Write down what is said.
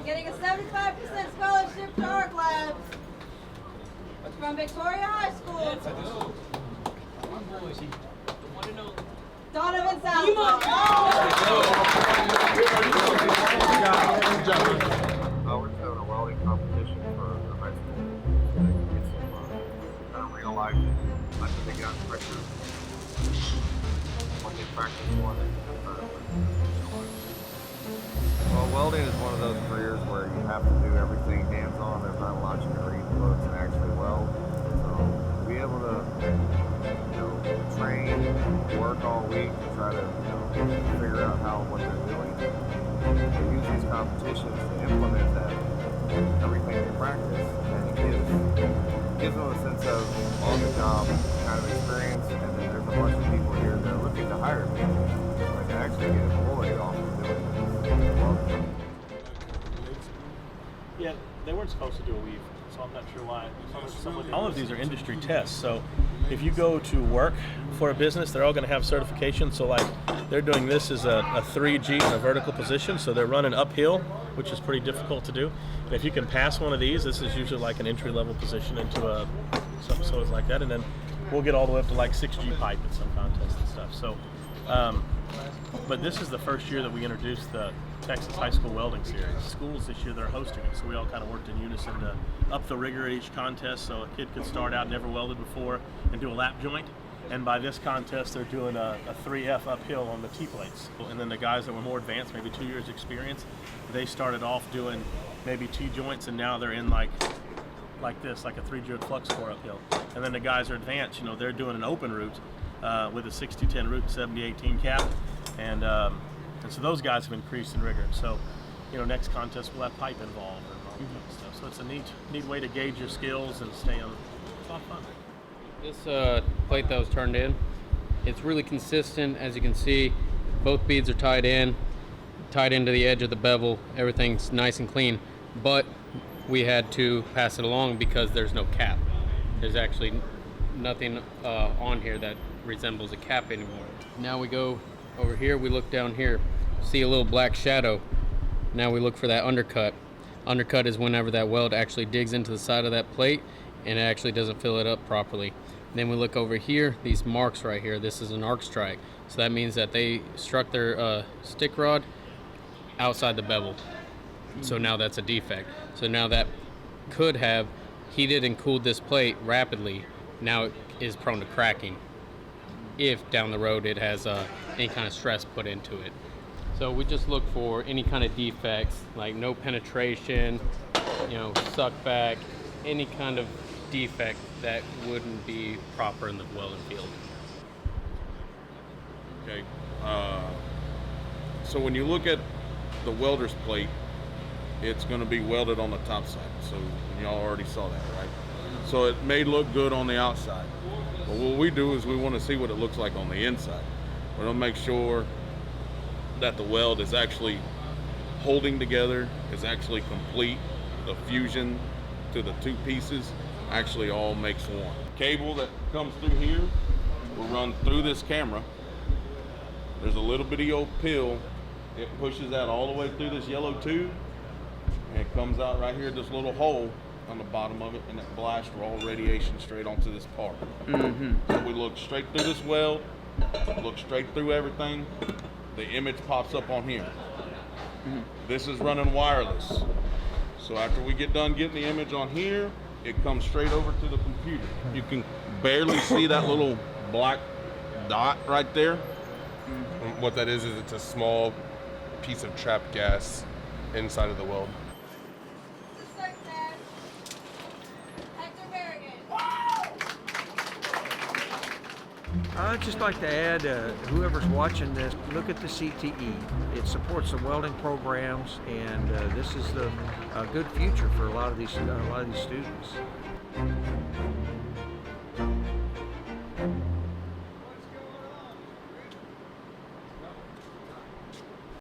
getting a 75% scholarship to art labs from Victoria High School. Donovan Southwell. We're just having a welding competition for the high school. Get some kind of real life, like when they get on pressure, what they practice for, they can try to Well, welding is one of those careers where you have to do everything hands-on. There's not a lot you can read books and actually weld. So to be able to, train, work all week to try to, figure out what they're doing. They use these competitions to implement that everything they practice, and it gives them a sense of on-the-job kind of experience. And then there's a bunch of people here that are looking to hire people, like to actually get employed off of doing this. Yeah, they weren't supposed to do a weave, so I'm not sure why. All of these are industry tests, so if you go to work for a business, they're all going to have certification. So like they're doing this as a 3G in a vertical position, so they're running uphill, which is pretty difficult to do. And if you can pass one of these, this is usually like an entry-level position into something so it's like that, and then we'll get all the way up to like 6G pipe at some contests and stuff. So, but this is the first year that we introduced the Texas High School Welding Series. Schools this year, they're hosting it, so we all kind of worked in unison to up the rigor at each contest, so a kid could start out never welded before and do a lap joint. And by this contest, they're doing a 3F uphill on the T-plates. And then the guys that were more advanced, maybe 2 years experience, they started off doing maybe T-joints, and now they're in like this, like a 3-joint flux core uphill. And then the guys are advanced, they're doing an open route with a 60-10 route, 70-18 cap. And so those guys have increased in rigor. So, next contest we'll have pipe involved and all that kind of stuff. So it's a neat way to gauge your skills and stay on. It's a lot of fun. This plate that was turned in, it's really consistent. As you can see, both beads are tied into the edge of the bevel. Everything's nice and clean, but we had to pass it along because there's no cap. There's actually nothing on here that resembles a cap anymore. Now we go over here, we look down here, see a little black shadow. Now we look for that undercut. Undercut is whenever that weld actually digs into the side of that plate and it actually doesn't fill it up properly. Then we look over here, these marks right here, this is an arc strike. So that means that they struck their stick rod outside the bevel. So now that's a defect. So now that could have heated and cooled this plate rapidly. Now it is prone to cracking if down the road it has any kind of stress put into it. So we just look for any kind of defects, like no penetration, suck back, any kind of defect that wouldn't be proper in the welding field. Okay, so when you look at the welder's plate, it's going to be welded on the top side. So y'all already saw that, right? So it may look good on the outside, but what we do is we want to see what it looks like on the inside. We're going to make sure that the weld is actually holding together, is actually complete. The fusion to the two pieces actually all makes one. Cable that comes through here will run through this camera. There's a little bitty old pill. It pushes that all the way through this yellow tube, and it comes out right here, this little hole on the bottom of it, and it blasts raw radiation straight onto this part. So we look straight through this weld, look straight through everything. The image pops up on here. This is running wireless. So after we get done getting the image on here, it comes straight over to the computer. You can barely see that little black dot right there. What that is it's a small piece of trapped gas inside of the weld. I'd just like to add, whoever's watching this, look at the CTE. It supports the welding programs, and this is a good future for a lot of these students.